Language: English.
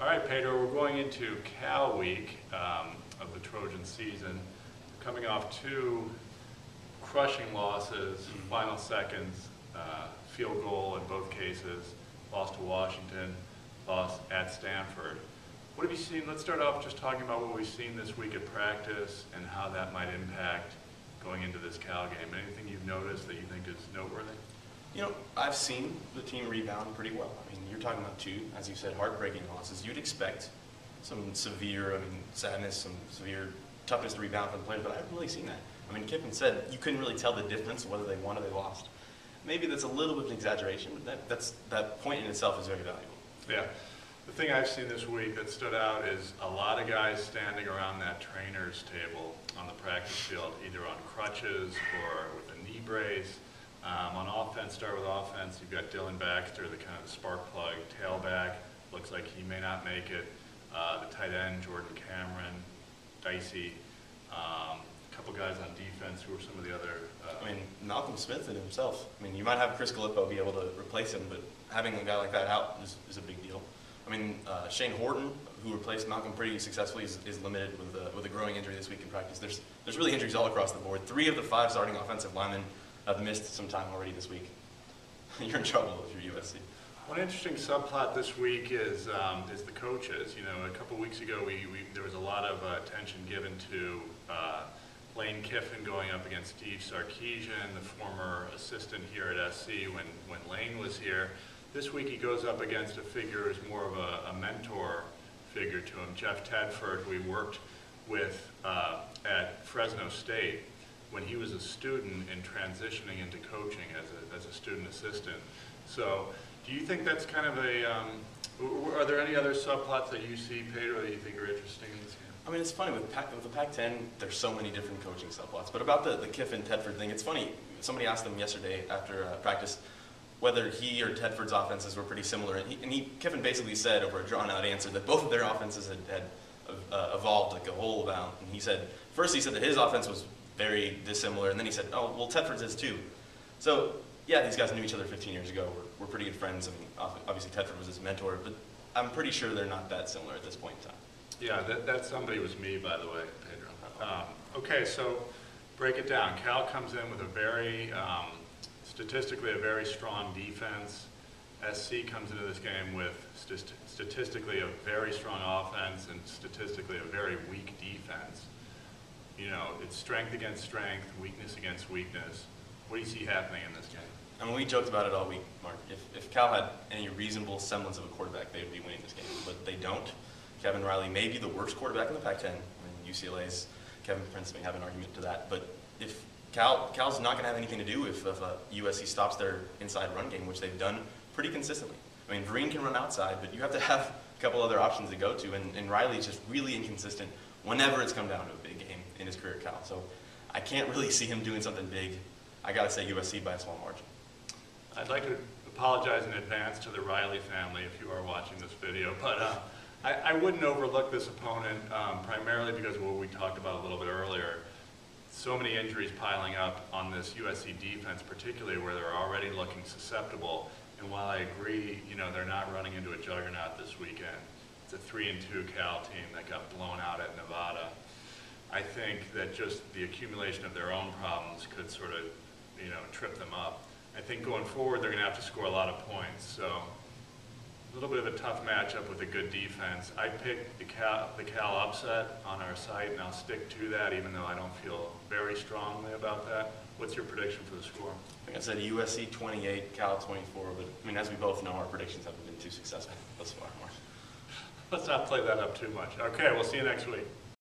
All right, Pedro, we're going into Cal Week of the Trojan season. Coming off two crushing losses, final seconds, field goal in both cases, loss to Washington, loss at Stanford. What have you seen? Let's start off just talking about what we've seen this week at practice and how that might impact going into this Cal game. Anything you've noticed that you think is noteworthy? You know, I've seen the team rebound pretty well. I mean, you're talking about two, as you said, heartbreaking losses. You'd expect some severe, sadness, some severe toughness to rebound from the players, but I haven't really seen that. I mean, Kiffin said you couldn't really tell the difference whether they won or they lost. Maybe that's a little bit of an exaggeration, but that point in itself is very valuable. Yeah. The thing I've seen this week that stood out is a lot of guys standing around that trainer's table on the practice field, either on crutches or with a knee brace. On offense, start with offense, you've got Dylan Baxter, the kind of spark plug, tailback. Looks like he may not make it. The tight end, Jordan Cameron, Dicey. A couple guys on defense who are some of the other... Malcolm Smith in himself. You might have Chris Gallipo be able to replace him, but having a guy like that out is a big deal. Shane Horton, who replaced Malcolm pretty successfully, is limited with a growing injury this week in practice. There's really injuries all across the board. 3 of the 5 starting offensive linemen have missed some time already this week. You're in trouble if you're USC. One interesting subplot this week is the coaches. A couple weeks ago, there was a lot of attention given to Lane Kiffin going up against Steve Sarkisian, the former assistant here at SC when Lane was here. This week he goes up against a figure who's more of a mentor figure to him, Jeff Tedford, who he worked with at Fresno State when he was a student and transitioning into coaching as a student assistant. So do you think that's kind of are there any other subplots that you see, Pedro, that you think are interesting in this game? It's funny, with the Pac-10, there's so many different coaching subplots. But about the Kiffin-Tedford thing, it's funny. Somebody asked him yesterday after practice whether he or Tedford's offenses were pretty similar. Kiffin basically said over a drawn-out answer that both of their offenses had evolved like a whole amount. And he said that his offense was very dissimilar, and then he said, oh, well, Tedford's is too. So, yeah, these guys knew each other 15 years ago. We're pretty good friends. Obviously Tedford was his mentor, but I'm pretty sure they're not that similar at this point in time. Yeah, that somebody was me, by the way, Pedro. Okay, so break it down. Cal comes in with a very, statistically, a very strong defense. SC comes into this game with statistically a very strong offense and statistically a very weak defense. It's strength against strength, weakness against weakness. What do you see happening in this game? We joked about it all week, Mark. If Cal had any reasonable semblance of a quarterback, they would be winning this game, but they don't. Kevin Riley may be the worst quarterback in the Pac-10. UCLA's Kevin Prince may have an argument to that, but if Cal's not going to have anything to do if USC stops their inside run game, which they've done pretty consistently. Vereen can run outside, but you have to have a couple other options to go to, and Riley's just really inconsistent whenever it's come down to a big game in his career at Cal. So I can't really see him doing something big. I got to say USC by a small margin. I'd like to apologize in advance to the Riley family if you are watching this video, but I wouldn't overlook this opponent primarily because of what we talked about a little bit earlier. So many injuries piling up on this USC defense, particularly where they're already looking susceptible. And while I agree, they're not running into a juggernaut this weekend. It's a 3-2 Cal team that got blown out at Nevada. I think that just the accumulation of their own problems could sort of, trip them up. I think going forward, they're going to have to score a lot of points. So a little bit of a tough matchup with a good defense. I picked the Cal upset on our site, and I'll stick to that, even though I don't feel very strongly about that. What's your prediction for the score? I think I said USC 28, Cal 24, but as we both know, our predictions haven't been too successful thus far. Let's not play that up too much. Okay, we'll see you next week.